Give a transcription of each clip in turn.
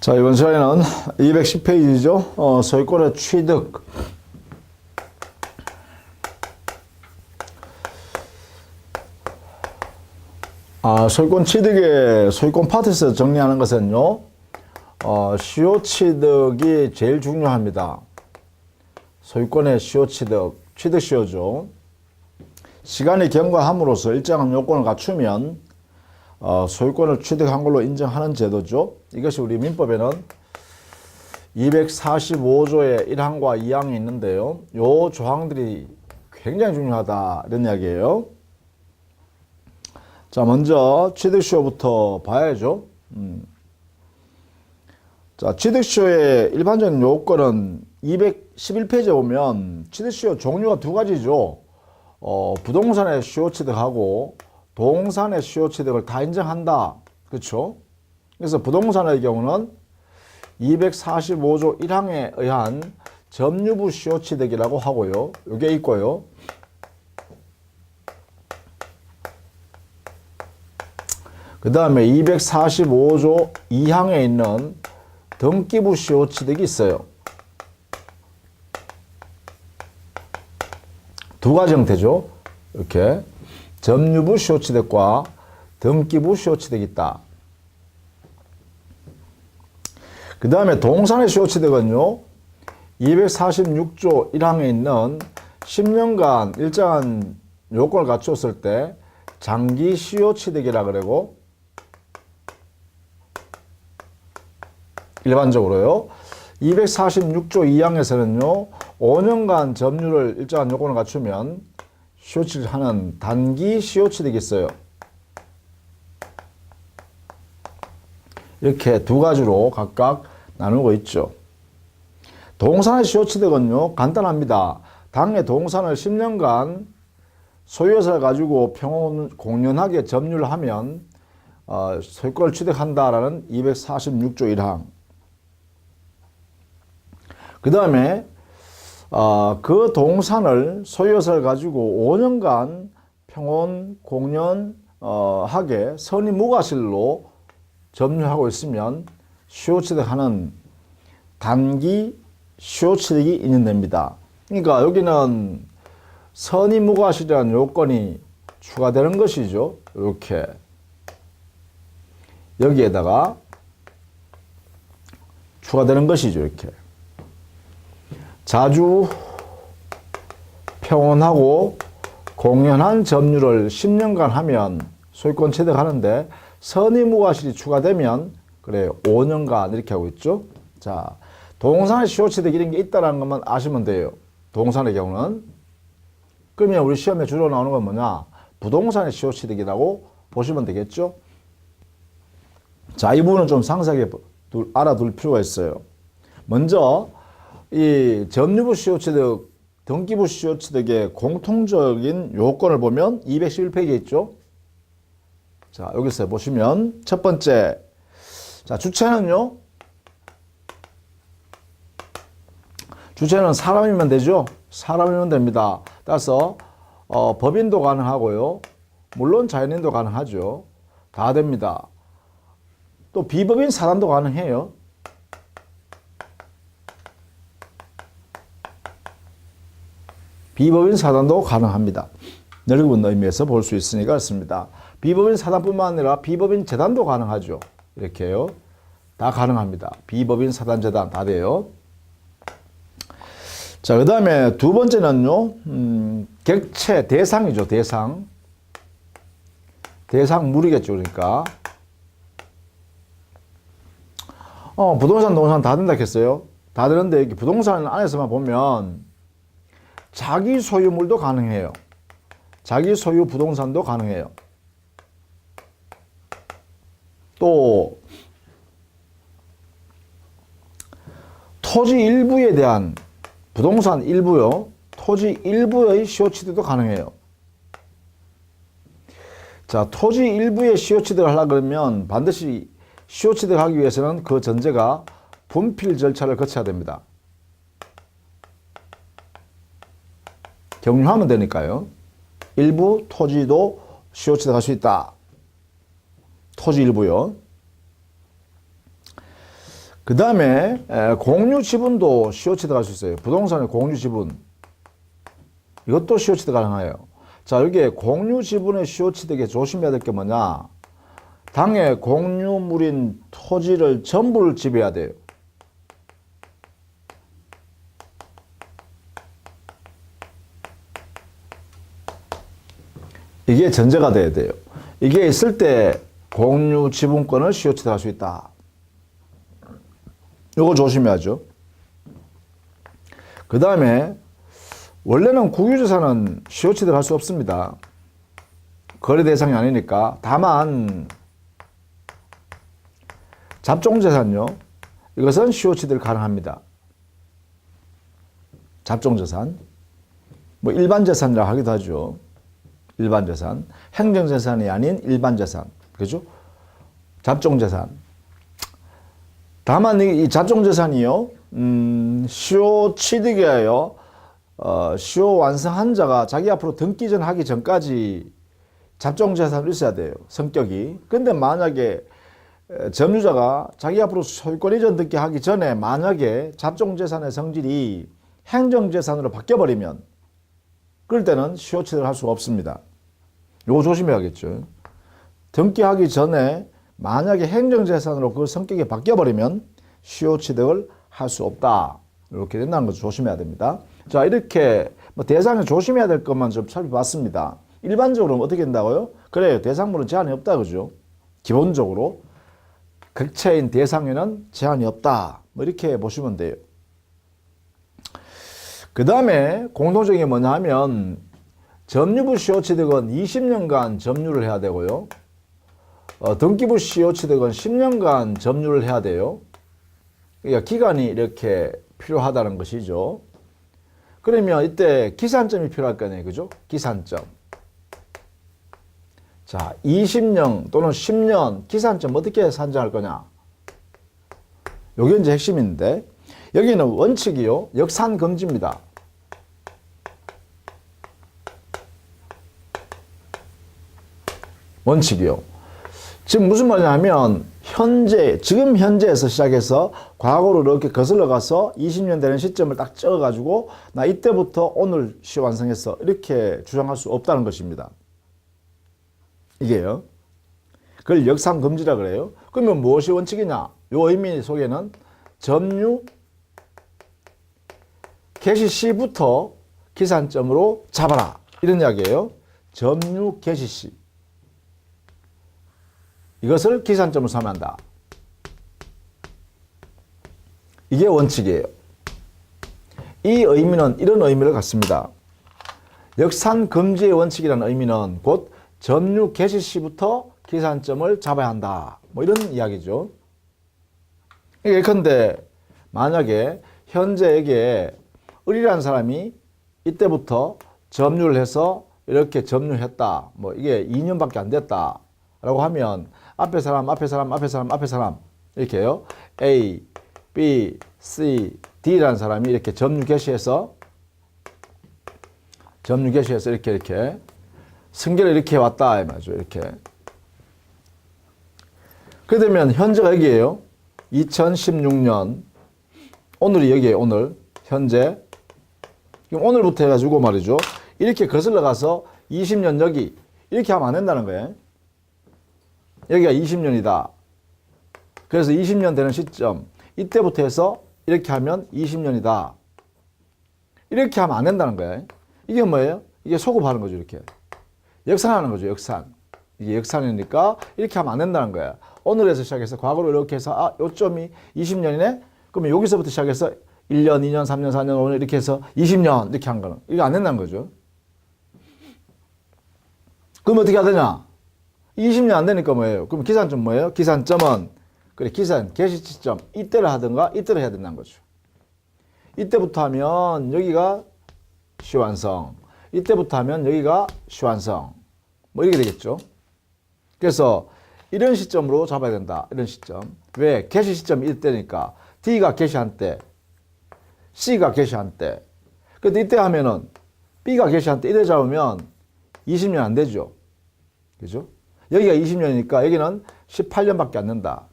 자, 이번 시간에는 210페이지죠. 소유권의 취득. 소유권 취득의 소유권 파트에서 정리하는 것은요, 시효 취득이 제일 중요합니다. 소유권의 시효 취득, 취득 시효죠. 시간이 경과함으로써 일정한 요건을 갖추면 소유권을 취득한 걸로 인정하는 제도죠. 이것이 우리 민법에는 245조의 1항과 2항이 있는데요. 요 조항들이 굉장히 중요하다 이런 이야기예요. 자, 먼저 취득시효부터 봐야죠. 자, 취득시효의 일반적인 요건은 211페이지에 보면 취득시효 종류가 두 가지죠. 부동산의 시효 취득하고 동산의 시효 취득을 다 인정한다. 그렇죠? 그래서 부동산의 경우는 245조 1항에 의한 점유부 시효 취득이라고 하고요. 이게 있고요. 그 다음에 245조 2항에 있는 등기부 시효 취득이 있어요. 두 가지 형태죠. 이렇게 점유부 시효 취득과 등기부 시효 취득이 있다. 그 다음에 동산의 시효 취득은요, 246조 1항에 있는 10년간 일정한 요건을 갖추었을 때 장기 시효 취득이라 그러고, 일반적으로요, 246조 2항에서는요, 5년간 점유를 일정한 요건을 갖추면 시효 취득하는 단기 시효 취득이 있어요. 이렇게 두 가지로 각각 나누고 있죠. 동산의 시효 취득은요, 간단합니다. 당의 동산을 10년간 소유해서 가지고 공연하게 점유를 하면 소유권을 취득한다라는 246조 1항. 그 다음에 그 동산을 소유해서 가지고 5년간 평온 공연하게 선의무과실로 점유하고 있으면 시효 취득하는 단기 시효 취득이 인정됩니다. 그러니까 여기는 선의무과실이라는 요건이 추가되는 것이죠. 이렇게 여기에다가 추가되는 것이죠. 이렇게 자주 평온하고 공연한 점유를 10년간 하면 소유권 취득하는데 선의무과실이 추가되면 그래요. 5년간 이렇게 하고 있죠. 자, 동산의 시효 취득 이런 게 있다는 것만 아시면 돼요. 동산의 경우는. 그러면 우리 시험에 주로 나오는 건 뭐냐? 부동산의 시효 취득이라고 보시면 되겠죠. 자, 이 부분은 좀 상세하게 알아둘 필요가 있어요. 먼저 이 점유부 시효 취득, 등기부 시효 취득의 공통적인 요건을 보면 211페이지에 있죠. 자, 여기서 보시면 첫 번째, 자, 주체는요, 주체는 사람이면 되죠. 사람이면 됩니다. 따라서 법인도 가능하고요, 물론 자연인도 가능하죠. 다 됩니다. 또 비법인 사람도 가능해요. 비법인 사단도 가능합니다. 넓은 의미에서 볼 수 있으니까 그렇습니다. 비법인 사단뿐만 아니라 비법인 재단도 가능하죠. 이렇게요. 다 가능합니다. 비법인 사단 재단 다 돼요. 자, 그 다음에 두 번째는요, 객체 대상이죠. 대상. 대상물이겠죠. 그러니까 부동산, 동산 다 된다 했어요. 다 되는데 여기 부동산 안에서만 보면 자기 소유물도 가능해요. 자기 소유 부동산도 가능해요. 또 토지 일부에 대한 부동산 일부요. 토지 일부의 시효 취득도 가능해요. 자, 토지 일부의 시효 취득을 하려고 그러면 반드시 시효 취득하기 위해서는 그 전제가 분필 절차를 거쳐야 됩니다. 경유하면 되니까요. 일부 토지도 시효 취득할 수 있다. 토지 일부요. 그 다음에 공유 지분도 CO치 들어갈 수 있어요. 부동산의 공유 지분. 이것도 CO치 가능해요. 자, 여기에 공유 지분의 CO치 되게 조심해야 될 게 뭐냐. 당의 공유물인 토지를 전부를 지배해야 돼요. 이게 전제가 돼야 돼요. 이게 있을 때 공유 지분권을 CO치 들어갈 수 있다. 이거 조심해야죠. 그 다음에 원래는 국유재산은 CO치 들어갈 수 없습니다. 거래 대상이 아니니까. 다만 잡종재산요. 이것은 CO치들 가능합니다. 잡종재산. 뭐 일반재산이라고 하기도 하죠. 일반재산. 행정재산이 아닌 일반재산. 그죠? 잡종재산. 다만 이 잡종재산이요. 시효 취득이에요. 시효 완성한 자가 자기 앞으로 등기전 하기 전까지 잡종재산이 있어야 돼요. 성격이. 근데 만약에 점유자가 자기 앞으로 소유권 이전 등기하기 전에 만약에 잡종재산의 성질이 행정재산으로 바뀌어버리면 그럴 때는 시효 취득을 할 수가 없습니다. 이거 조심해야겠죠. 등기하기 전에 만약에 행정재산으로 그 성격이 바뀌어버리면 시효 취득을 할 수 없다. 이렇게 된다는 것을 조심해야 됩니다. 자, 이렇게 뭐 대상에 조심해야 될 것만 좀 살펴봤습니다. 일반적으로는 어떻게 된다고요? 그래요. 대상물은 제한이 없다. 그죠? 기본적으로. 객체인 대상에는 제한이 없다. 뭐 이렇게 보시면 돼요. 그 다음에 공통적인 게 뭐냐 하면 점유부 시효 취득은 20년간 점유를 해야 되고요. 등기부 시효 취득은 10년간 점유를 해야 돼요. 그러니까 기간이 이렇게 필요하다는 것이죠. 그러면 이때 기산점이 필요할 거 아니에요. 그죠? 기산점. 자, 20년 또는 10년 기산점 어떻게 산정할 거냐? 이게 이제 핵심인데 여기는 원칙이요. 역산금지입니다. 원칙이요. 지금 무슨 말이냐면 지금 현재에서 시작해서 과거로 이렇게 거슬러 가서 20년 되는 시점을 딱 찍어가지고 나 이때부터 오늘 시 완성했어. 이렇게 주장할 수 없다는 것입니다. 이게요. 그걸 역산금지라 그래요. 그러면 무엇이 원칙이냐? 요 의미 속에는 점유 개시 시부터 기산점으로 잡아라. 이런 이야기예요. 점유 개시 시. 이것을 기산점으로 삼한다. 이게 원칙이에요. 이 의미는 이런 의미를 갖습니다. 역산금지의 원칙이라는 의미는 곧 점유 개시 시부터 기산점을 잡아야 한다. 뭐 이런 이야기죠. 예컨대 만약에 현재에게 을이라는 사람이 이때부터 점유를 해서 이렇게 점유했다. 뭐 이게 2년밖에 안 됐다. 라고 하면 앞에 사람, 앞에 사람, 앞에 사람, 앞에 사람 이렇게요. A, B, C, D라는 사람이 이렇게 점유 개시해서 이렇게 승계를 이렇게 왔다 이 말이죠. 이렇게. 그렇게 되면 현재가 여기에요. 2016년 오늘이 여기에요. 오늘 현재 오늘부터 해가지고 말이죠. 이렇게 거슬러 가서 20년 여기 이렇게 하면 안 된다는 거예요. 여기가 20년이다. 그래서 20년 되는 시점 이때부터 해서 이렇게 하면 20년이다. 이렇게 하면 안 된다는 거예요. 이게 뭐예요? 이게 소급하는 거죠. 이렇게 역산하는 거죠. 역산. 이게 역산이니까 이렇게 하면 안 된다는 거야. 오늘에서 시작해서 과거로 이렇게 해서 요점이 20년이네? 그러면 여기서부터 시작해서 1년, 2년, 3년, 4년, 5년 이렇게 해서 20년 이렇게 한 거는 이거 안 된다는 거죠. 그럼 어떻게 해야 되냐? 20년 안 되니까 뭐예요? 그럼 기산점 뭐예요? 기산점은 그래 기산 개시 시점 이때를 하든가 이때를 해야 된다는 거죠. 이때부터 하면 여기가 시완성, 이때부터 하면 여기가 시완성 뭐 이렇게 되겠죠. 그래서 이런 시점으로 잡아야 된다. 이런 시점. 왜? 개시 시점이 이때니까 D가 개시한 때, C가 개시한 때. 근데 이때 하면은 B가 개시한 때 이때 잡으면 20년 안 되죠. 그죠? 여기가 20년이니까 여기는 18년밖에 안 된다.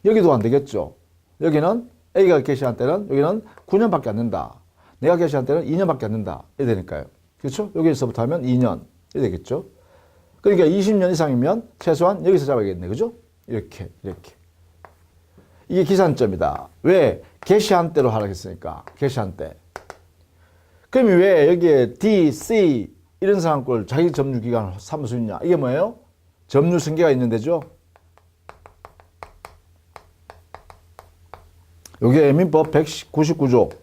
여기도 안 되겠죠. 여기는 A가 개시한 때는 여기는 9년밖에 안 된다. 내가 개시한 때는 2년밖에 안 된다. 이래 되니까요. 그렇죠? 여기서부터 하면 2년. 이래 되겠죠. 그러니까 20년 이상이면 최소한 여기서 잡아야겠네. 그죠? 이렇게. 이게 기산점이다. 왜? 개시한 때로 하라고 했으니까. 개시한 때. 그러면 왜 여기에 D, C 이런 사람 걸 자기 점유 기간을 삼을 수 있냐? 이게 뭐예요? 점유 승계가 있는 데죠. 이게 민법 199조.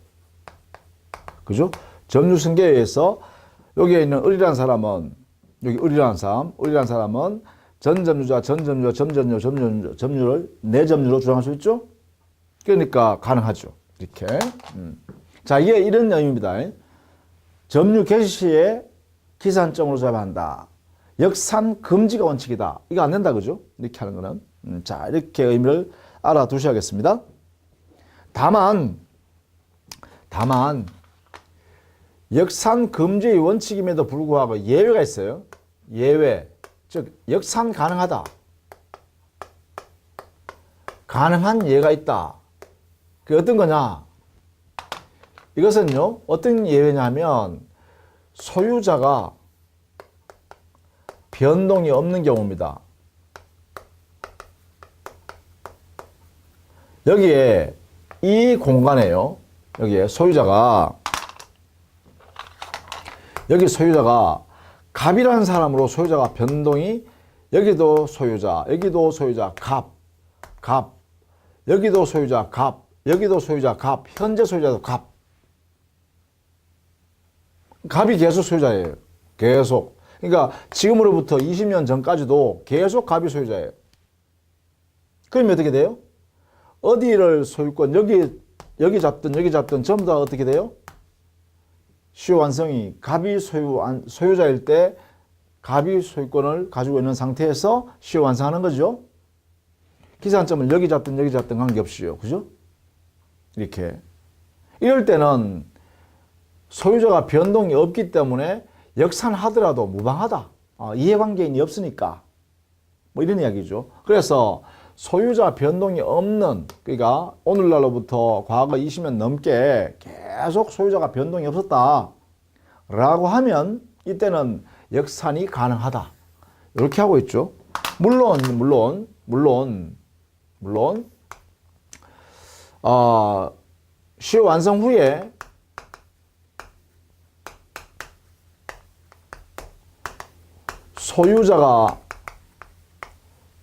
그죠? 점유 승계에 의해서 여기에 있는 을이라는 사람은 여기 을이라는 사람은 전점유자, 점유를 내점유로 주장할 수 있죠? 그러니까 가능하죠. 이렇게. 자, 이게 이런 내용입니다. 점유 개시 시에 기산점으로 잡아야 한다. 역산 금지가 원칙이다. 이거 안 된다. 그죠? 이렇게 하는 거는. 자, 이렇게 의미를 알아두셔야겠습니다. 다만, 역산 금지의 원칙임에도 불구하고 예외가 있어요. 예외. 즉, 역산 가능하다. 가능한 예가 있다. 그게 어떤 거냐? 이것은요, 어떤 예외냐면, 소유자가 변동이 없는 경우입니다. 여기에, 이 공간에요. 여기에 소유자가 갑이라는 사람으로 소유자가 변동이 여기도 소유자, 갑, 여기도 소유자, 갑, 현재 소유자도 갑. 갑이 계속 소유자예요. 계속. 그러니까 지금으로부터 20년 전까지도 계속 갑이 소유자예요. 그러면 어떻게 돼요? 어디를 소유권, 여기 잡든 전부 다 어떻게 돼요? 시효 완성이 갑이 소유자일 때 갑이 소유권을 가지고 있는 상태에서 시효 완성하는 거죠. 기산점을 여기 잡든 관계없이요. 그죠? 이렇게. 이럴 때는 소유자가 변동이 없기 때문에 역산하더라도 무방하다. 이해관계인이 없으니까. 뭐 이런 이야기죠. 그래서 소유자 변동이 없는, 그러니까 오늘날로부터 과거 20년 넘게 계속 소유자가 변동이 없었다 라고 하면 이때는 역산이 가능하다. 이렇게 하고 있죠. 물론 시효 완성 후에 소유자가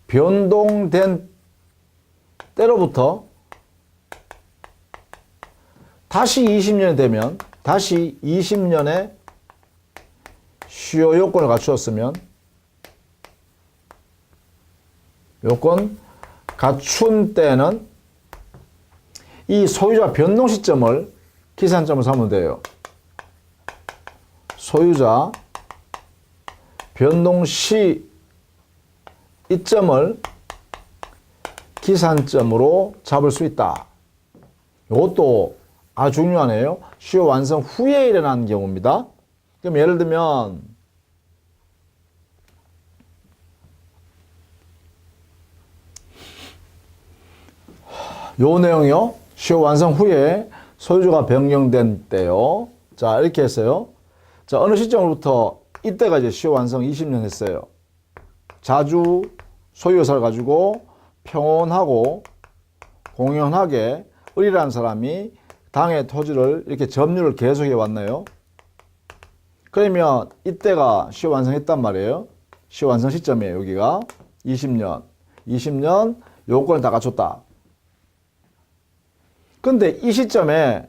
변동된 때로부터 다시 20년이 되면, 다시 20년의 시효 요건을 갖추었으면, 요건 갖춘 때는 이 소유자 변동 시점을 기산점을 삼으면 돼요. 소유자 변동 시 이점을 기산점으로 잡을 수 있다. 이것도 아주 중요하네요. 시효 완성 후에 일어나는 경우입니다. 그럼 예를 들면 요 내용이요. 시효 완성 후에 소유주가 변경된 때요. 자, 이렇게 했어요. 자, 어느 시점으로부터 이때가 이제 시효 완성 20년 했어요. 자주 소유사를 가지고 평온하고 공연하게 을이라는 사람이 당의 토지를 이렇게 점유를 계속해 왔나요? 그러면 이때가 시효 완성했단 말이에요. 시효 완성 시점이에요. 여기가 20년 요건을 다 갖췄다. 근데 이 시점에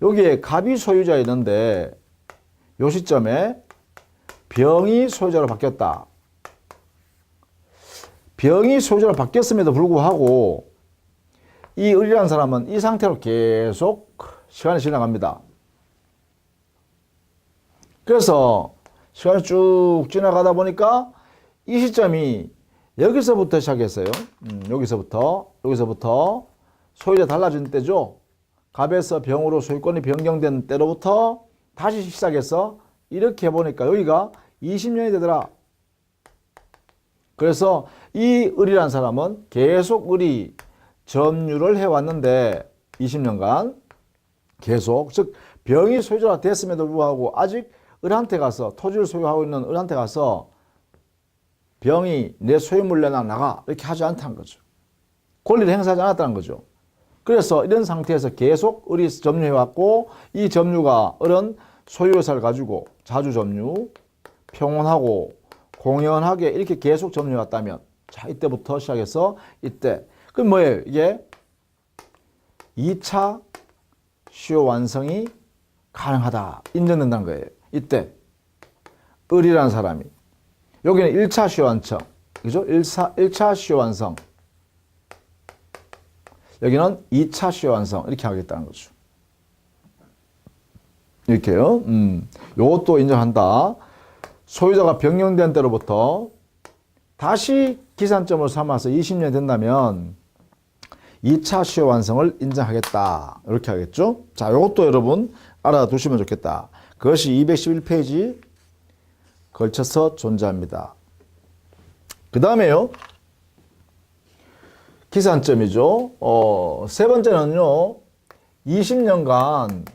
여기에 갑이 소유자 있는데 요 시점에 병이 소유자로 바뀌었다. 병이 소유자로 바뀌었음에도 불구하고 이 을이라는 사람은 이 상태로 계속 시간이 지나갑니다. 그래서 시간이 쭉 지나가다 보니까 이 시점이 여기서부터 시작했어요. 여기서부터 소유자 달라진 때죠. 갑에서 병으로 소유권이 변경된 때로부터 다시 시작해서 이렇게 해보니까 여기가 20년이 되더라. 그래서 이 을이라는 사람은 계속 을이 점유를 해왔는데 20년간 계속, 즉 병이 소유자가 됐음에도 불구하고 아직 을한테 가서, 토지를 소유하고 있는 을한테 가서 병이 내 소유물 내놔 나가 이렇게 하지 않다는 거죠. 권리를 행사하지 않았다는 거죠. 그래서 이런 상태에서 계속 을이 점유해왔고 이 점유가 을은 소유의사를 가지고 자주 점유, 평온하고 공연하게 이렇게 계속 점유해왔다면, 자 이때부터 시작해서 이때 그럼 뭐예요? 이게 2차 시효 완성이 가능하다, 인정된다는 거예요. 이때 을이라는 사람이, 여기는 1차 시효 완성, 그죠? 1차 시효 완성, 여기는 2차 시효 완성 이렇게 하겠다는 거죠. 이렇게요. 요것도 인정한다. 소유자가 변경된 때로부터 다시 기산점을 삼아서 20년이 된다면 2차 시효 완성을 인정하겠다. 이렇게 하겠죠. 자, 이것도 여러분 알아두시면 좋겠다. 그것이 211페이지 걸쳐서 존재합니다. 그 다음에요. 기산점이죠. 세 번째는요. 20년간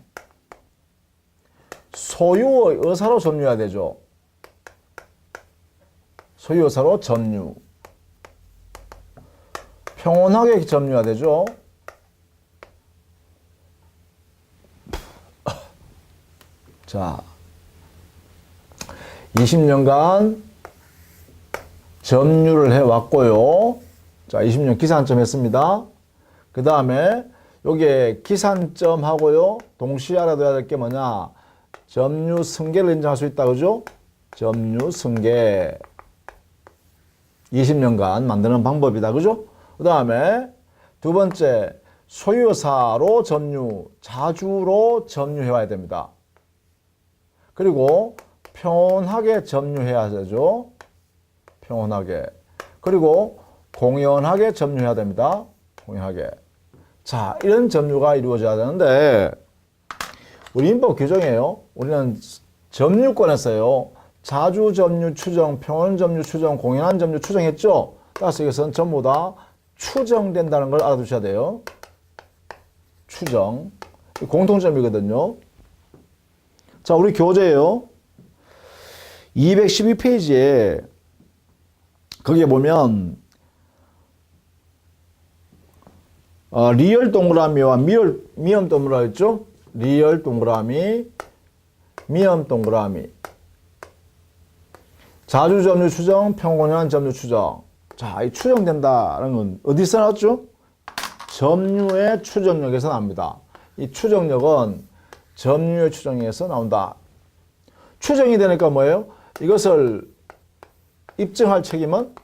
소유의 의사로 점유해야 되죠. 소유 의사로 점유. 평온하게 점유해야 되죠. 자, 20년간 점유를 해왔고요. 자, 20년 기산점 했습니다. 그 다음에 요게 기산점 하고요. 동시에 알아둬야 될 게 뭐냐. 점유 승계를 인정할 수 있다. 그죠? 점유 승계. 20년간 만드는 방법이다. 그죠? 그 다음에 두 번째, 소유사로 점유, 자주로 점유해와야 됩니다. 그리고 평온하게 점유해야 되죠. 평온하게. 그리고 공연하게 점유해야 됩니다. 공연하게. 자, 이런 점유가 이루어져야 되는데 우리 민법 규정이에요. 우리는 점유권에서요. 자주 점유 추정, 평온 점유 추정, 공연한 점유 추정했죠. 따라서 이것은 전부 다 추정된다는 걸 알아두셔야 돼요. 추정. 공통점이거든요. 자, 우리 교재예요. 212페이지에 거기에 보면 리얼 동그라미와 미엄 동그라미 있죠? 리얼 동그라미, 미엄 동그라미. 자주 점유 추정, 평온한 점유 추정. 자, 이 추정된다는 건 어디서 나왔죠? 점유의 추정력에서 나옵니다. 이 추정력은 점유의 추정에서 나온다. 추정이 되니까 뭐예요? 이것을 입증할 책임은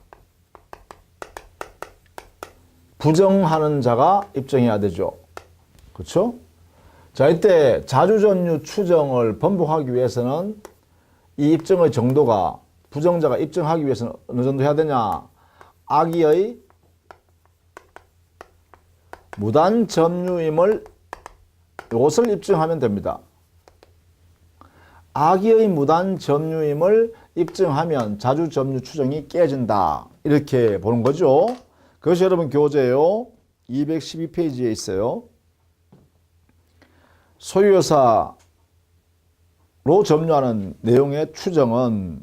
부정하는 자가 입증해야 되죠. 그렇죠? 자, 이때 자주점유 추정을 번복하기 위해서는 이 입증의 정도가, 부정자가 입증하기 위해서는 어느 정도 해야 되냐? 악의의 무단 점유임을, 이것을 입증하면 됩니다. 악의의 무단 점유임을 입증하면 자주점유 추정이 깨진다. 이렇게 보는 거죠. 그것이 여러분 교재요. 212페이지에 있어요. 소유여사로 점유하는 내용의 추정은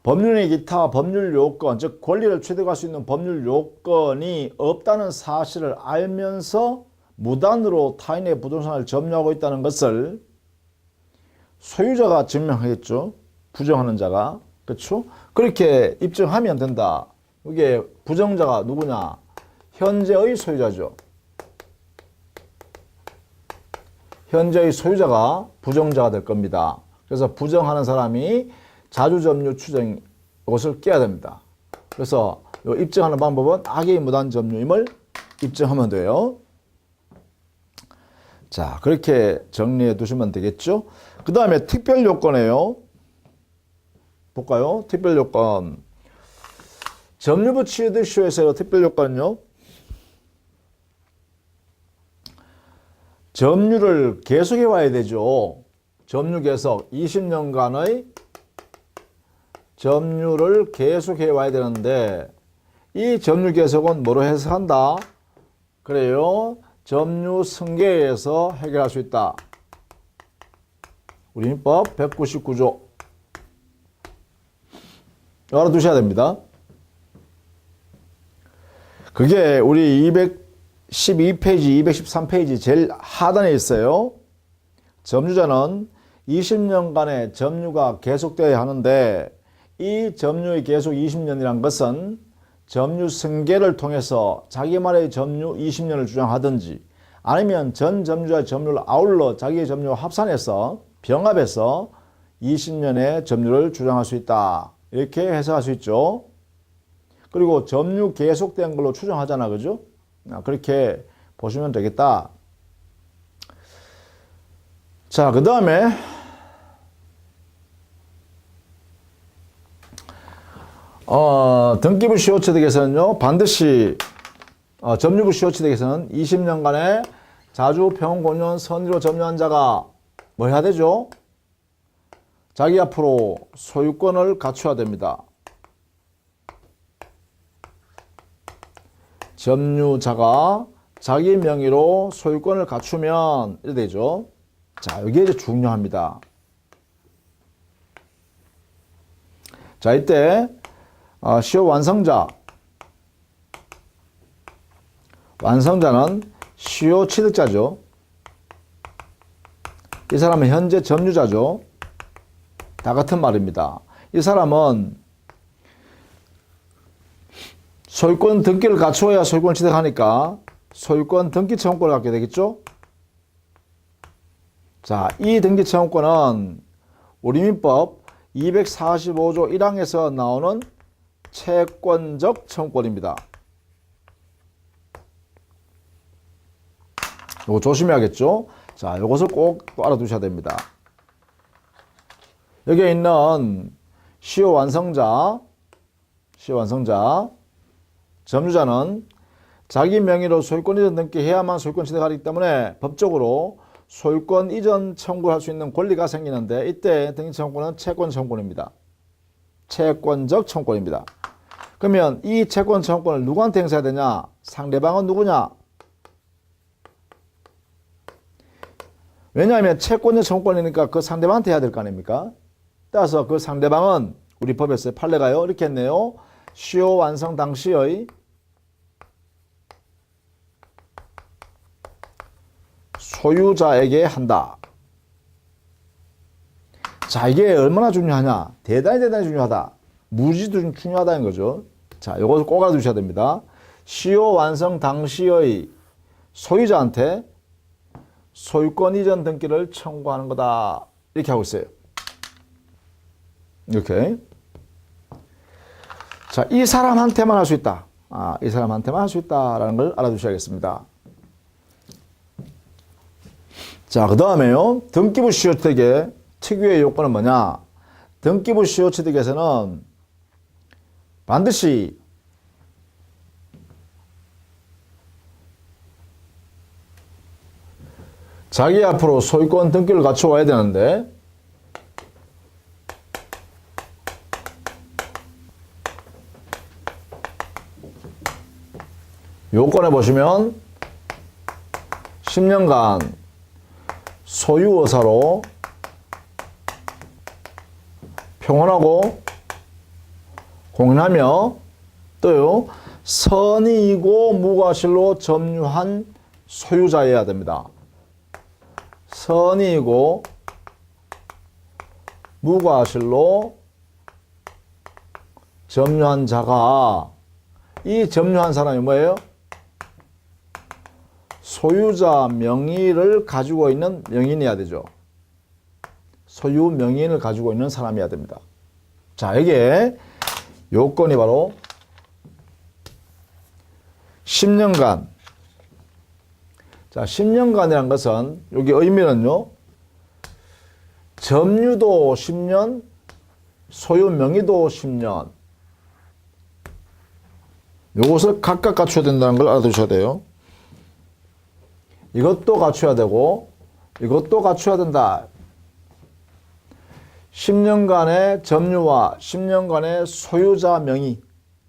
법률의 기타 법률 요건, 즉 권리를 취득할 수 있는 법률 요건이 없다는 사실을 알면서 무단으로 타인의 부동산을 점유하고 있다는 것을 소유자가 증명하겠죠. 부정하는 자가. 그렇죠? 그렇게 입증하면 된다. 이게 부정자가 누구냐? 현재의 소유자죠. 현재의 소유자가 부정자가 될 겁니다. 그래서 부정하는 사람이 자주점유 추정, 이것을 깨야 됩니다. 그래서 입증하는 방법은 악의 무단 점유임을 입증하면 돼요. 자, 그렇게 정리해 두시면 되겠죠. 그 다음에 특별 요건이에요. 볼까요? 특별 요건. 점유부 취득 시효에서 특별 요건은요. 점유를 계속해 와야 되죠. 점유 계속 20년간의 점유를 계속해 와야 되는데 이 점유 계속은 뭐로 해석한다? 그래요. 점유 승계에 의해서 해결할 수 있다. 우리 민법 199조. 알아두셔야 됩니다. 그게 우리 212페이지, 213페이지 제일 하단에 있어요. 점유자는 20년간의 점유가 계속되어야 하는데 이 점유의 계속 20년이란 것은 점유 승계를 통해서 자기만의 점유 20년을 주장하든지 아니면 전 점유자의 점유를 아울러 자기의 점유와 합산해서 병합해서 20년의 점유를 주장할 수 있다. 이렇게 해석할 수 있죠. 그리고 점유 계속된 걸로 추정하잖아. 그죠? 그렇게 보시면 되겠다. 자, 그 다음에 등기부 시효취득에서는요, 반드시 점유부 시효취득에서는 20년간의 자주 평공년 선의로 점유한 자가 뭐 해야 되죠? 자기 앞으로 소유권을 갖춰야 됩니다. 점유자가 자기 명의로 소유권을 갖추면 이래 되죠. 자, 이게 이제 중요합니다. 자, 이때 시효 완성자. 완성자는 시효 취득자죠. 이 사람은 현재 점유자죠. 다 같은 말입니다. 이 사람은 소유권 등기를 갖추어야 소유권을 취득하니까 소유권 등기 채권을 갖게 되겠죠. 자, 이 등기 채권은 우리 민법 245조 1항에서 나오는 채권적 채권입니다. 이거 조심해야겠죠. 자, 이것을 꼭 알아두셔야 됩니다. 여기에 있는 시효 완성자, 점유자는 자기 명의로 소유권 이전 등기해야만 소유권 취득하기 때문에 법적으로 소유권 이전 청구할 수 있는 권리가 생기는데 이때 등기 청구는 채권 청구입니다. 채권적 청구입니다. 그러면 이 채권 청구를 누구한테 행사해야 되냐? 상대방은 누구냐? 왜냐하면 채권적 청구권이니까 그 상대방한테 해야 될 거 아닙니까? 따라서 그 상대방은 우리 법에서 판례가요 이렇게 했네요. 시효 완성 당시의 소유자에게 한다. 자, 이게 얼마나 중요하냐? 대단히 중요하다. 무지도 중요하다는 거죠. 자, 이것을 꼭 알아두셔야 됩니다. 시효 완성 당시의 소유자한테 소유권 이전 등기를 청구하는 거다. 이렇게 하고 있어요. 이렇게. 자, 이 사람한테만 할 수 있다. 이 사람한테만 할 수 있다라는 걸 알아두셔야겠습니다. 자, 그 다음에요. 등기부 시효취득의 특유의 요건은 뭐냐? 등기부 시효취득에서는 반드시 자기 앞으로 소유권 등기를 갖춰와야 되는데 요건에 보시면 10년간 소유의사로 평온하고 공인하며 또요 선의이고 무과실로 점유한 소유자여야 됩니다. 선의이고 무과실로 점유한 자가 이 점유한 사람이 뭐예요? 소유자 명의를 가지고 있는 명인이어야 되죠. 소유 명인을 가지고 있는 사람이어야 됩니다. 자, 이게 요건이 바로 10년간. 자, 10년간이라는 것은 여기 의미는요. 점유도 10년, 소유 명의도 10년. 요것을 각각 갖춰야 된다는 걸 알아두셔야 돼요. 이것도 갖춰야 되고 이것도 갖춰야 된다. 10년간의 점유와 10년간의 소유자 명의,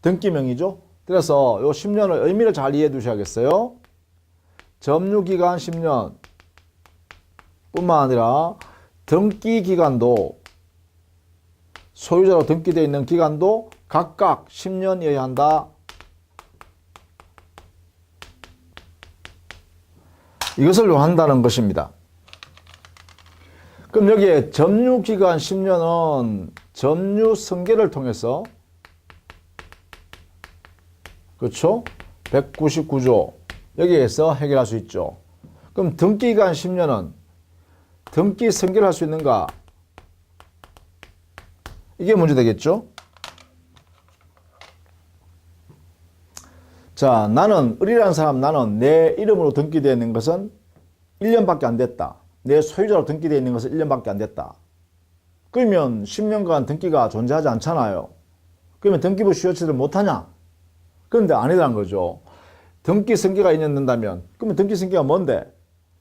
등기 명의죠. 그래서 요 10년의 의미를 잘 이해해 두셔야겠어요. 점유 기간 10년 뿐만 아니라 등기 기간도, 소유자로 등기되어 있는 기간도 각각 10년이어야 한다. 이것을 요한다는 것입니다. 그럼 여기에 점유기간 10년은 점유승계를 통해서, 그렇죠? 199조 여기에서 해결할 수 있죠. 그럼 등기기간 10년은 등기승계를 할 수 있는가? 이게 문제 되겠죠? 자, 나는, 을이라는 사람, 나는 내 이름으로 등기되어 있는 것은 1년밖에 안 됐다. 내 소유자로 등기되어 있는 것은 1년밖에 안 됐다. 그러면 10년간 등기가 존재하지 않잖아요. 그러면 등기부 수요치를 못하냐? 그런데 아니라는 거죠. 등기 승계가 2년 된다면, 그러면 등기 승계가 뭔데?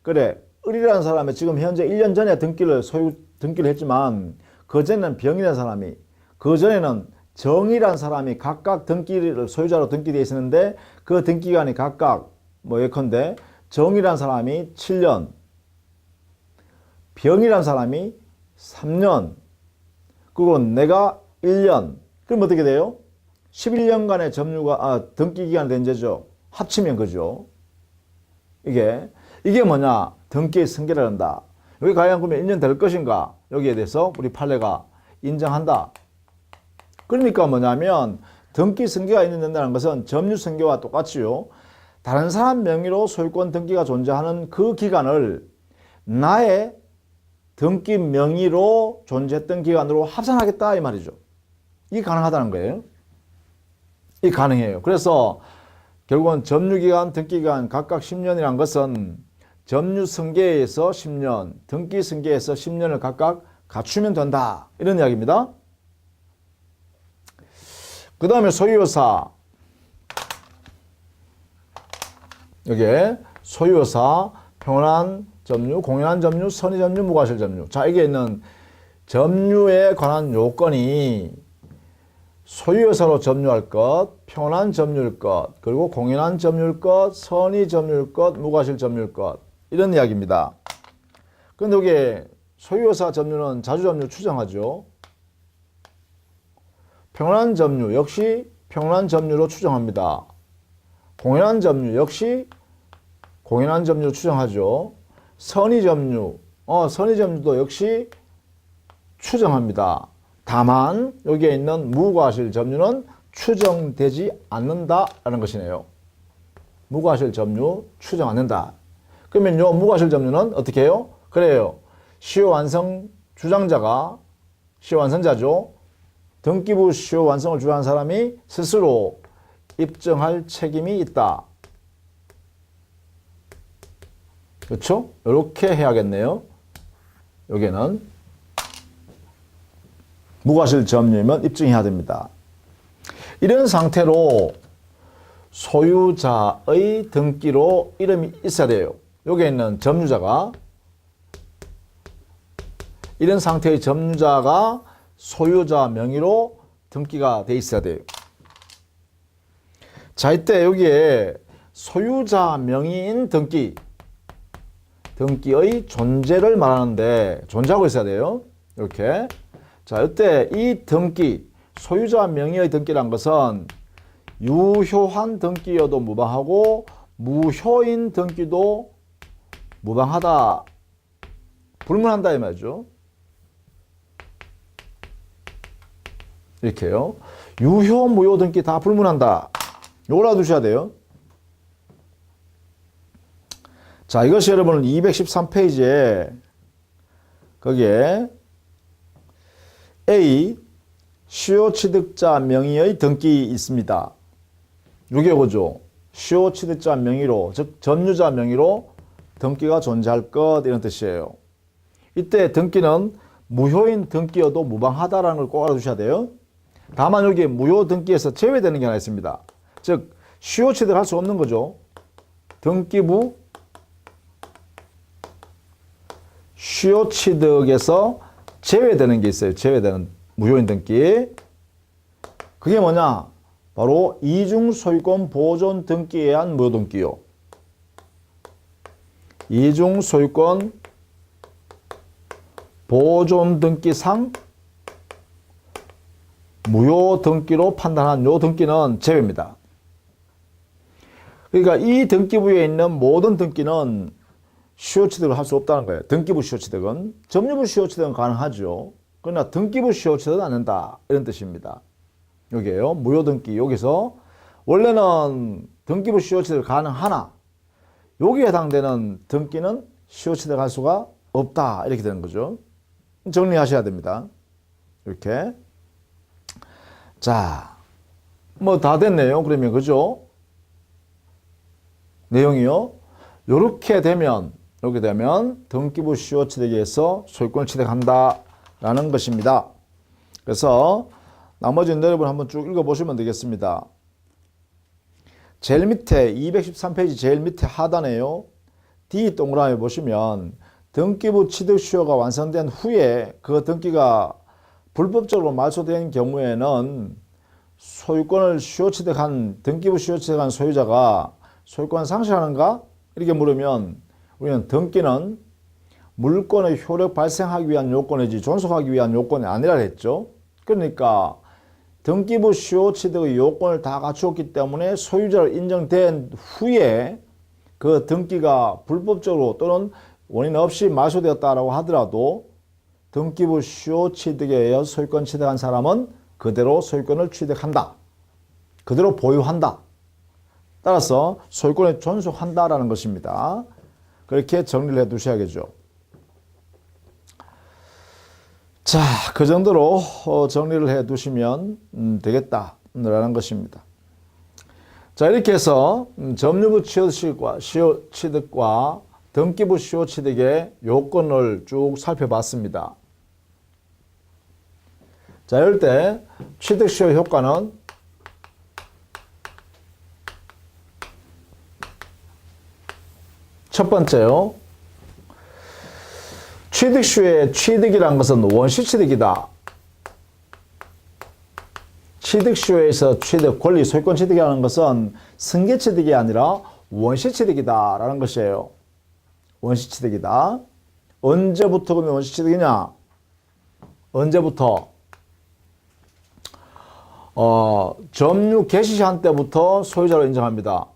그래, 을이라는 사람이 지금 현재 1년 전에 등기를 했지만, 그전에는 병이라는 사람이, 그전에는 정이라는 사람이 각각 등기를 소유자로 등기되어 있었는데, 그 등기기간이 각각 예컨대 정이라는 사람이 7년, 병이라는 사람이 3년, 그리고 내가 1년. 그럼 어떻게 돼요? 11년간의 등기기간이 된 죄죠. 합치면 그죠. 이게 뭐냐? 등기 승계를 한다. 여기 과연 그러면 1년 될 것인가? 여기에 대해서 우리 판례가 인정한다. 그러니까 뭐냐면 등기 승계가 1년 된다는 것은 점유 승계와 똑같이요. 다른 사람 명의로 소유권 등기가 존재하는 그 기간을 나의 등기 명의로 존재했던 기간으로 합산하겠다 이 말이죠. 이게 가능하다는 거예요. 이게 가능해요. 그래서 결국은 점유기간, 등기기간 각각 10년이라는 것은 점유승계에서 10년, 등기승계에서 10년을 각각 갖추면 된다. 이런 이야기입니다. 그 다음에 소유여사. 여기에 소유여사, 평온한 점유, 공연한 점유, 선의 점유, 무과실 점유. 자, 여기에 있는 점유에 관한 요건이 소유여사로 점유할 것, 평온한 점유일 것, 그리고 공연한 점유일 것, 선의 점유일 것, 무과실 점유일 것. 이런 이야기입니다. 그런데 여기에 소유여사 점유는 자주점유 추정하죠. 평온한 점유 역시 평온한 점유로 추정합니다. 공연한 점유 역시 공연한 점유로 추정하죠. 선의 점유, 선의 점유도 역시 추정합니다. 다만 여기에 있는 무과실 점유는 추정되지 않는다라는 것이네요. 무과실 점유 추정 않는다. 그러면 요 무과실 점유는 어떻게 해요? 그래요. 시효 완성 주장자가, 시효 완성자죠. 등기부 시효 완성을 주장한 사람이 스스로 입증할 책임이 있다. 그렇죠? 이렇게 해야겠네요. 여기는 무과실 점유면 입증해야 됩니다. 이런 상태로 소유자의 등기로 이름이 있어야 돼요. 여기에 있는 점유자가, 이런 상태의 점유자가 소유자 명의로 등기가 돼 있어야 돼요. 자, 이때 여기에 소유자 명의인 등기의 존재를 말하는데 존재하고 있어야 돼요. 이렇게. 자, 이때 이 등기, 소유자 명의의 등기란 것은 유효한 등기여도 무방하고 무효인 등기도 무방하다, 불문한다 이 말이죠. 이렇게요. 유효, 무효 등기 다 불문한다. 요걸 알아두셔야 돼요. 자, 이것이 여러분 213페이지에 거기에 A 시효 취득자 명의의 등기 있습니다. 이게 뭐죠? 시효 취득자 명의로, 즉 점유자 명의로 등기가 존재할 것, 이런 뜻이에요. 이때 등기는 무효인 등기여도 무방하다라는 걸 꼭 알아두셔야 돼요. 다만 여기 무효 등기에서 제외되는 게 하나 있습니다. 즉 시효 취득할 수 없는 거죠. 등기부 시효 취득에서 제외되는 게 있어요. 제외되는 무효인 등기. 그게 뭐냐? 바로 이중 소유권 보존 등기에 의한 무효 등기요. 이중 소유권 보존 등기상 무효 등기로 판단한 요 등기는 제외입니다. 그러니까 이 등기부에 있는 모든 등기는 시효취득을 할 수 없다는 거예요. 등기부 시효취득은. 점유부 시효취득은 가능하죠. 그러나 등기부 시효취득은 안 된다. 이런 뜻입니다. 여기에요. 무효 등기. 여기서 원래는 등기부 시효취득 가능하나 여기에 해당되는 등기는 시효취득할 수가 없다. 이렇게 되는 거죠. 정리하셔야 됩니다. 이렇게. 자, 뭐 다 됐네요. 그러면 그죠? 내용이요. 이렇게 되면 등기부 시효취득에 의해서 소유권을 취득한다라는 것입니다. 그래서 나머지는 여러분 한번 쭉 읽어보시면 되겠습니다. 제일 밑에 213페이지 제일 밑에 하단에요. D 동그라미 보시면 등기부 취득 시효가 완성된 후에 그 등기가 불법적으로 말소된 경우에는 소유권을 등기부 시효취득한 소유자가 소유권 상실하는가? 이렇게 물으면 우리는 등기는 물권의 효력 발생하기 위한 요건이지 존속하기 위한 요건이 아니라 했죠. 그러니까 등기부 시효취득의 요건을 다 갖추었기 때문에 소유자로 인정된 후에 그 등기가 불법적으로 또는 원인 없이 말소되었다라고 하더라도 등기부 시효취득에 의해 소유권 취득한 사람은 그대로 소유권을 취득한다. 그대로 보유한다. 따라서 소유권에 존속한다라는 것입니다. 그렇게 정리를 해 두셔야겠죠. 자, 그 정도로 정리를 해 두시면 되겠다라는 것입니다. 자, 이렇게 해서 점유부 시효취득과 등기부 시효취득의 요건을 쭉 살펴봤습니다. 자, 이럴 때 취득시효 효과는 첫 번째요. 취득시효의 취득이란 것은 원시취득이다. 취득시효에서 취득, 권리, 소유권 취득이라는 것은 승계취득이 아니라 원시취득이다 라는 것이에요. 원시취득이다. 언제부터 그러면 원시취득이냐? 언제부터? 점유 개시 시한 때부터 소유자로 인정합니다.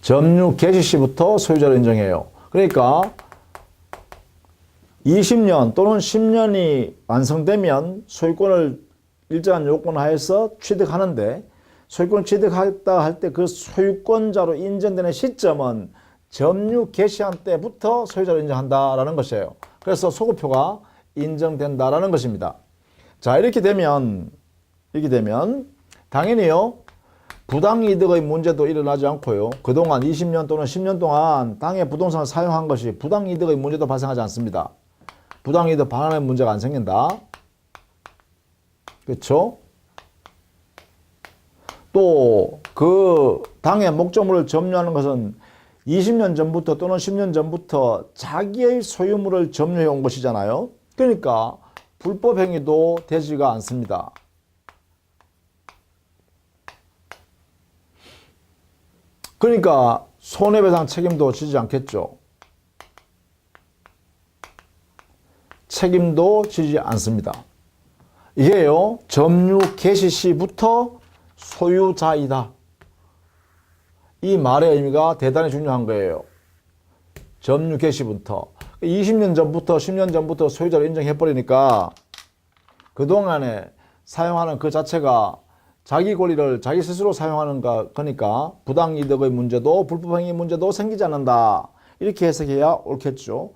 점유 개시 시부터 소유자로 인정해요. 그러니까 20년 또는 10년이 완성되면 소유권을 일정한 요건 하에서 취득하는데 소유권을 취득했다 할 때 그 소유권자로 인정되는 시점은 점유 개시한 때부터 소유자로 인정한다라는 것이에요. 그래서 소급표가 인정된다라는 것입니다. 자, 이렇게 되면 당연히요. 부당이득의 문제도 일어나지 않고요. 그동안 20년 또는 10년 동안 당의 부동산을 사용한 것이 부당이득의 문제도 발생하지 않습니다. 부당이득 반환의 문제가 안 생긴다. 그렇죠? 또 그 당의 목적물을 점유하는 것은 20년 전부터 또는 10년 전부터 자기의 소유물을 점유해 온 것이잖아요. 그러니까 불법 행위도 되지가 않습니다. 그러니까 손해배상 책임도 지지 않겠죠. 책임도 지지 않습니다. 이게요, 점유 개시 시부터 소유자이다. 이 말의 의미가 대단히 중요한 거예요. 점유 개시부터. 20년 전부터 10년 전부터 소유자로 인정해버리니까 그동안에 사용하는 그 자체가 자기 권리를 자기 스스로 사용하는 거니까 부당이득의 문제도 불법행위 문제도 생기지 않는다. 이렇게 해석해야 옳겠죠.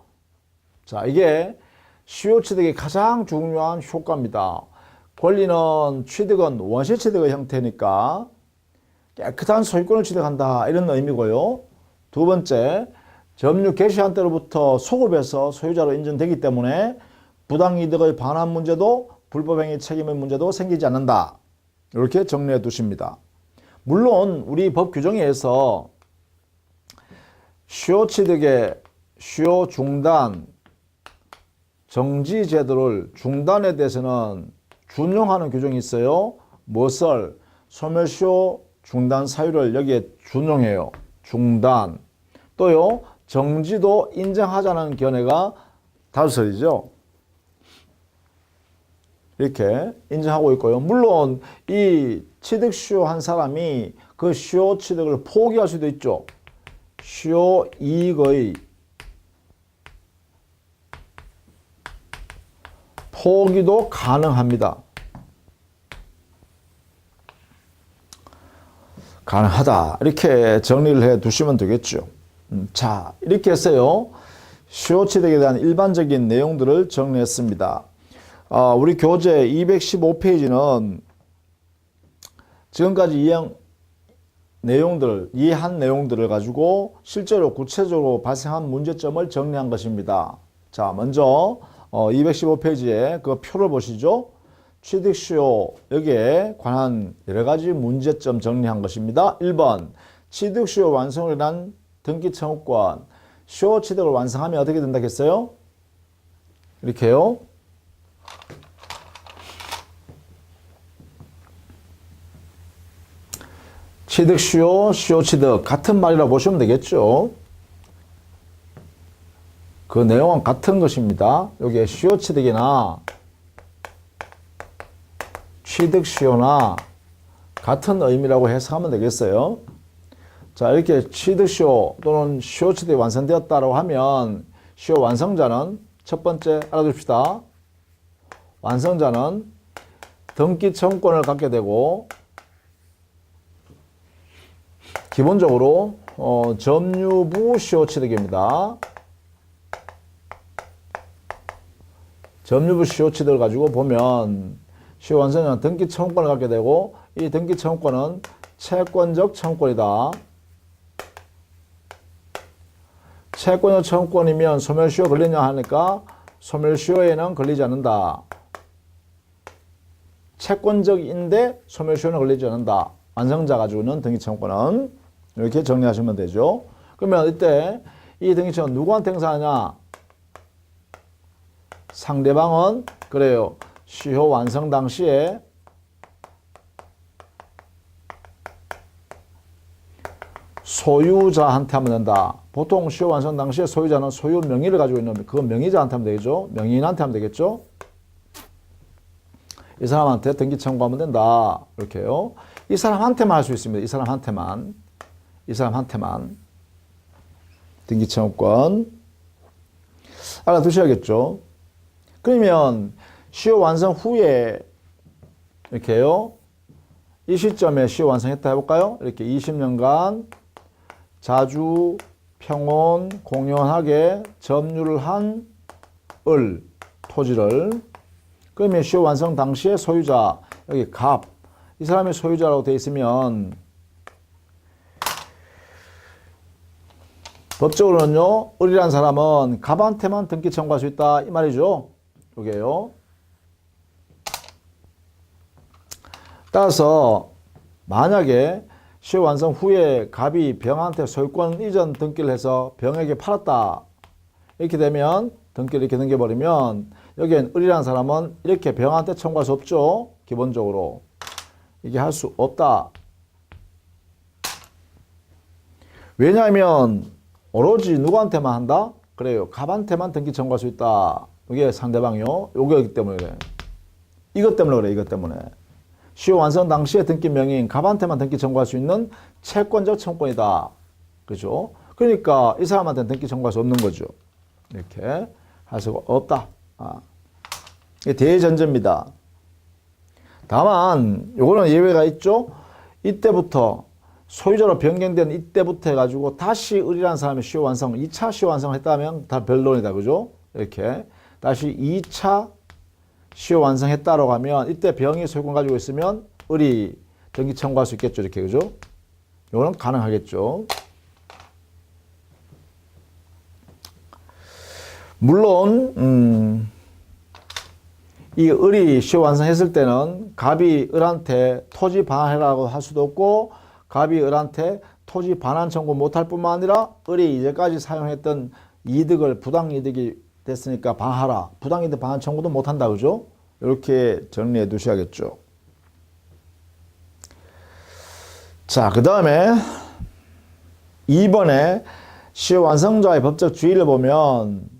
자, 이게 시효취득의 가장 중요한 효과입니다. 권리는 취득은 원시취득의 형태니까 깨끗한 소유권을 취득한다. 이런 의미고요. 두 번째, 점유 개시한 때로부터 소급해서 소유자로 인정되기 때문에 부당이득의 반환 문제도 불법행위 책임의 문제도 생기지 않는다. 이렇게 정리해 두십니다. 물론 우리 법 규정에 의해서 시효 취득의 시효 중단, 정지 제도를 중단에 대해서는 준용하는 규정이 있어요. 무엇을? 소멸시효 중단 사유를 여기에 준용해요. 중단. 또요, 정지도 인정하자는 견해가 다수설이죠. 이렇게 인정하고 있고요. 물론 이 취득 시효한 사람이 그 시효 취득을 포기할 수도 있죠. 시효 이익의 포기도 가능합니다. 가능하다. 이렇게 정리를 해 두시면 되겠죠. 자, 이렇게 해서요. 시효 취득에 대한 일반적인 내용들을 정리했습니다. 우리 교재 215페이지는 지금까지 이해한 내용들을 가지고 실제로 구체적으로 발생한 문제점을 정리한 것입니다. 자, 먼저 215페이지에 그 표를 보시죠. 취득시효 여기에 관한 여러 가지 문제점 정리한 것입니다. 1번 취득시효 완성을 위한 등기청구권. 시효 취득을 완성하면 어떻게 된다 했어요? 이렇게요. 취득시효, 시효취득 같은 말이라고 보시면 되겠죠. 그 내용은 같은 것입니다. 여기에 시효취득이나 취득시효나 같은 의미라고 해석하면 되겠어요. 자, 이렇게 취득시효 또는 시효취득이 완성되었다고 하면 시효 완성자는 첫 번째 알아둡시다. 완성자는 등기청구권을 갖게 되고 기본적으로 점유부 시효취득입니다. 점유부 시효취득을 가지고 보면 시효 완성자는 등기청구권을 갖게 되고 이 등기청구권은 채권적 청구권이다. 채권적 청구권이면 소멸시효 걸리냐 하니까 소멸시효에는 걸리지 않는다. 채권적인데 소멸시효는 걸리지 않는다. 완성자 가지고는 등기청구권은 이렇게 정리하시면 되죠. 그러면 이때 이 등기청구권 누구한테 행사하냐? 상대방은 그래요. 시효 완성 당시에 소유자한테 하면 된다. 보통 시효 완성 당시에 소유자는 소유 명의를 가지고 있는 그 명의자한테 하면 되겠죠. 명의인한테 하면 되겠죠. 이 사람한테 등기 청구하면 된다. 이렇게요. 이 사람한테만 할 수 있습니다. 이 사람한테만 등기 청구권 알아두셔야겠죠. 그러면 시효 완성 후에 이렇게요. 이 시점에 시효 완성했다 해볼까요? 이렇게 20년간 자주, 평온, 공연하게 점유를 한 토지를 그러면 시효 완성 당시에 소유자 여기 갑 이 사람이 소유자라고 되어 있으면 법적으로는요. 을이라는 사람은 갑한테만 등기 청구할 수 있다 이 말이죠. 여기에요. 따라서 만약에 시효 완성 후에 갑이 병한테 소유권 이전 등기를 해서 병에게 팔았다. 이렇게 되면 등기를 이렇게 넘겨버리면 여기엔 을이라는 사람은 이렇게 병한테 청구할 수 없죠. 기본적으로. 이게 할 수 없다. 왜냐하면 오로지 누구한테만 한다? 그래요. 갑한테만 등기 청구할 수 있다. 이게 상대방이요. 요거이기 때문에 그래. 이것 때문에 그래. 이것 때문에. 시효 완성 당시에 등기 명의인 갑한테만 등기 청구할 수 있는 채권적 청구권이다. 그죠? 그러니까 이 사람한테는 등기 청구할 수 없는 거죠. 이렇게 할 수가 없다. 이게 대전제입니다. 다만 요거는 예외가 있죠. 이때부터 소유자로 변경된 이때부터 해가지고 다시 을이라는 사람이 시효 완성, 2차 시효 완성을 했다면 다 변론이다. 그죠? 이렇게 다시 2차 시효 완성했다라고 하면 이때 병이 소유권 가지고 있으면 을이 등기 청구할 수 있겠죠. 이렇게. 그죠? 요거는 가능하겠죠. 물론 이 을이 시효 완성했을 때는 갑이 을한테 토지 반환해라고 할 수도 없고 갑이 을한테 토지 반환 청구 못할 뿐만 아니라 을이 이제까지 사용했던 이득을 부당이득이 됐으니까 반하라. 부당이득 반환 청구도 못한다. 그죠? 이렇게 정리해 두셔야겠죠. 자, 그 다음에 2번에 시효 완성자의 법적 주의를 보면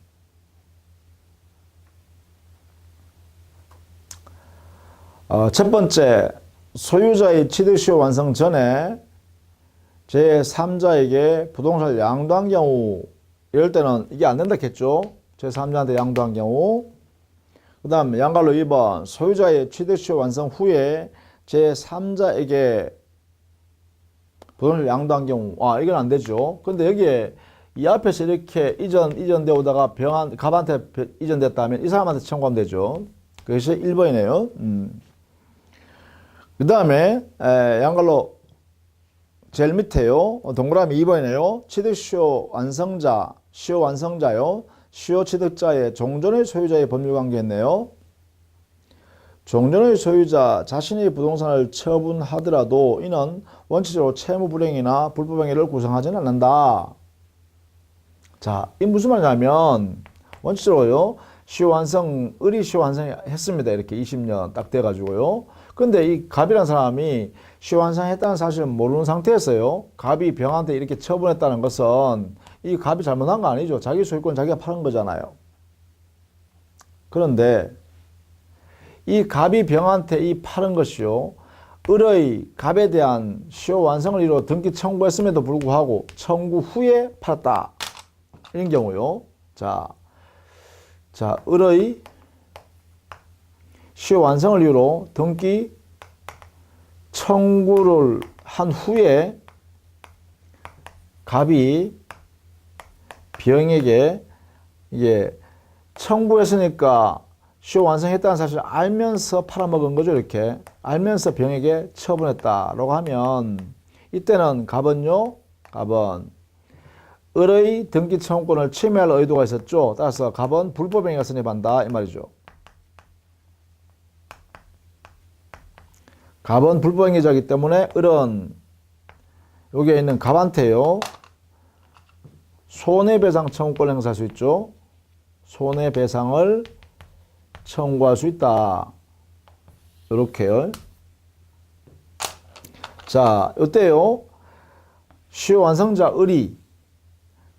첫 번째, 소유자의 취득시효 완성 전에 제3자에게 부동산을 양도한 경우, 이럴 때는 이게 안 된다 했죠. 제3자한테 양도한 경우. 그 다음 양갈로 2번, 소유자의 취득시효 완성 후에 제3자에게 부동산을 양도한 경우, 이건 안 되죠. 근데 여기에 이 앞에서 이렇게 이전되어 오다가 갑한테 이전됐다면 이 사람한테 청구하면 되죠. 그것이 1번이네요. 그 다음에 양갈로 제일 밑에요. 동그라미 2번이네요. 취득시효 완성자, 시효 완성자요. 시효 취득자의 종전의 소유자의 법률관계였네요. 종전의 소유자 자신의 부동산을 처분하더라도 이는 원칙적으로 채무불행이나 불법행위를 구성하지는 않는다. 자, 이 무슨 말이냐면 원칙적으로요. 을이 시효 완성했습니다. 이렇게 20년 딱 돼가지고요. 근데 이 갑이라는 사람이 시효 완성했다는 사실을 모르는 상태에서요. 갑이 병한테 이렇게 처분했다는 것은 이 갑이 잘못한 거 아니죠. 자기 소유권 자기가 파는 거잖아요. 그런데 이 갑이 병한테 이 파는 것이요. 을의 갑에 대한 시효 완성을 이루어 등기 청구했음에도 불구하고 청구 후에 팔았다. 이런 경우요. 자, 을의 시효 완성을 이유로 등기 청구를 한 후에 갑이 병에게 이게 청구했으니까 시효 완성했다는 사실을 알면서 팔아먹은 거죠. 이렇게 알면서 병에게 처분했다라고 하면 이때는 갑은 을의 등기 청구권을 침해할 의도가 있었죠. 따라서 갑은 불법행위가 성립한다 이 말이죠. 갑은 불법행위자이기 때문에 을은 여기에 있는 갑한테요. 손해배상 청구권을 행사할 수 있죠. 손해배상을 청구할 수 있다. 이렇게요. 자, 이때요. 시효 완성자 을이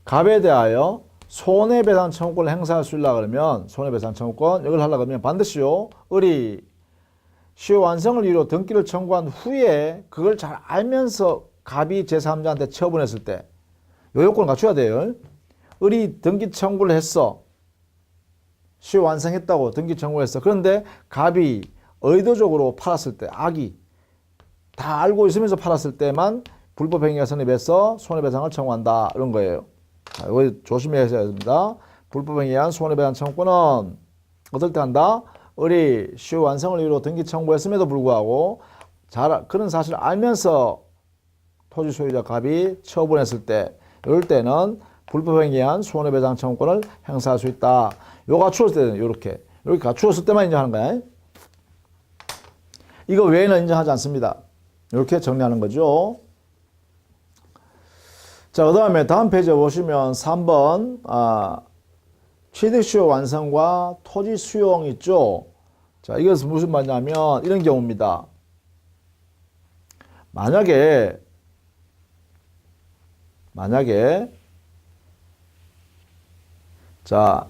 갑에 대하여 손해배상 청구권을 행사할 수 있으려 그러면 손해배상 청구권 이걸 하려고 하면 반드시요. 을이 시효 완성을 이유로 등기를 청구한 후에 그걸 잘 알면서 갑이 제3자한테 처분했을 때 요 요건을 갖춰야 돼요. 을이 등기 청구를 했어. 시효 완성했다고 등기 청구를 했어. 그런데 갑이 의도적으로 팔았을 때, 악이 다 알고 있으면서 팔았을 때만 불법행위가 성립해서 손해배상을 청구한다. 이런 거예요. 자, 이거 조심해야 됩니다. 불법행위에 의한 손해배상 청구권은 어떨 때 한다? 을이 시효 완성을 이유로 등기 청구했음에도 불구하고 그런 사실을 알면서 토지 소유자 갑이 처분했을 때 이럴 때는 불법행위에 의한 손해배상 청구권을 행사할 수 있다. 요 갖추었을 때는 이렇게 갖추었을 때만 인정하는 거야. 이거 외에는 인정하지 않습니다. 이렇게 정리하는 거죠. 자, 그 다음에 다음 페이지에 보시면 3번 취득시효 완성과 토지 수용 있죠. 자, 이것은 무슨 말이냐면 이런 경우입니다. 만약에 자,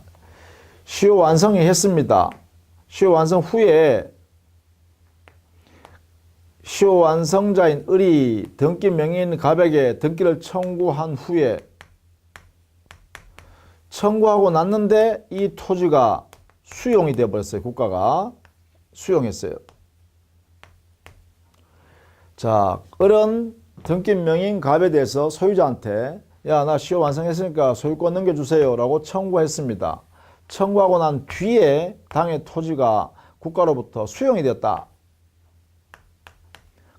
시효 완성이 했습니다. 시효 완성 후에 시효 완성자인 을이 등기 명의인 갑에게 등기를 청구한 후에 청구하고 났는데 이 토지가 수용이 되어버렸어요. 국가가 수용했어요. 자, 을은 등기 명의인 갑에 대해서 소유자한테 야, 나 시효 완성했으니까 소유권 넘겨주세요 라고 청구했습니다. 청구하고 난 뒤에 당의 토지가 국가로부터 수용이 되었다.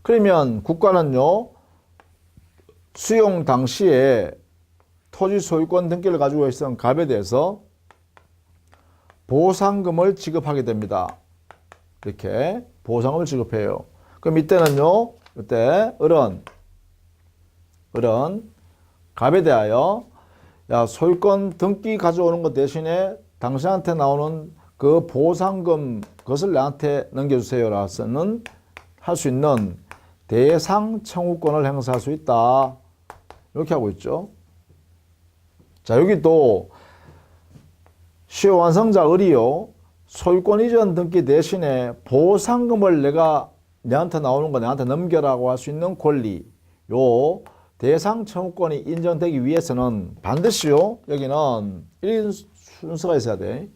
그러면 국가는요, 수용 당시에 토지 소유권 등기를 가지고 있었던 갑에 대해서 보상금을 지급하게 됩니다. 이렇게 보상금을 지급해요. 그럼 이때는요, 이때 을은 을은 갑에 대하여 야, 소유권 등기 가져오는 것 대신에 당신한테 나오는 그 보상금 그것을 나한테 넘겨주세요라서는 할 수 있는 대상 청구권을 행사할 수 있다. 이렇게 하고 있죠. 자, 여기도 시효 완성자 을이요. 소유권 이전 등기 대신에 보상금을 내가 내한테 나오는 거 내한테 넘겨라고 할 수 있는 권리. 요 대상 청구권이 인정되기 위해서는 반드시요. 여기는 1인 순서가 있어야 돼.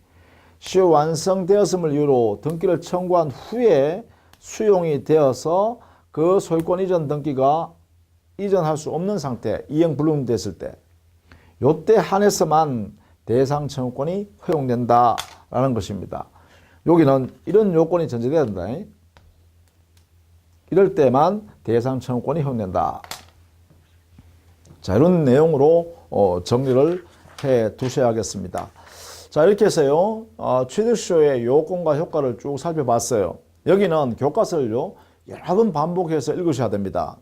시효 완성되었음을 이유로 등기를 청구한 후에 수용이 되어서 그 소유권 이전 등기가 이전할 수 없는 상태, 이행 불능됐을 때 요때 한해서만 대상 청구권이 허용된다라는 것입니다. 여기는 이런 요건이 전제돼야 된다. 이럴 때만 대상 청구권이 허용된다. 자, 이런 내용으로 정리를 해 두셔야겠습니다. 자, 이렇게 해서요, 취득시효의 요건과 효과를 쭉 살펴봤어요. 여기는 교과서를요, 여러 번 반복해서 읽으셔야 됩니다.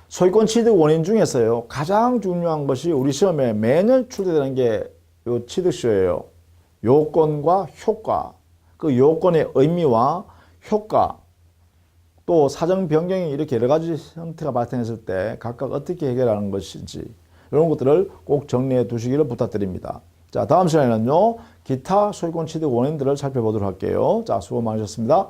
소유권 취득 원인 중에서요, 가장 중요한 것이 우리 시험에 매년 출제되는 게 요 취득시효예요. 요건과 효과, 그 요건의 의미와 효과, 또 사정 변경이 이렇게 여러 가지 형태가 발생했을 때 각각 어떻게 해결하는 것인지 이런 것들을 꼭 정리해 두시기를 부탁드립니다. 자, 다음 시간에는요, 기타 소유권 취득 원인들을 살펴보도록 할게요. 자, 수고 많으셨습니다.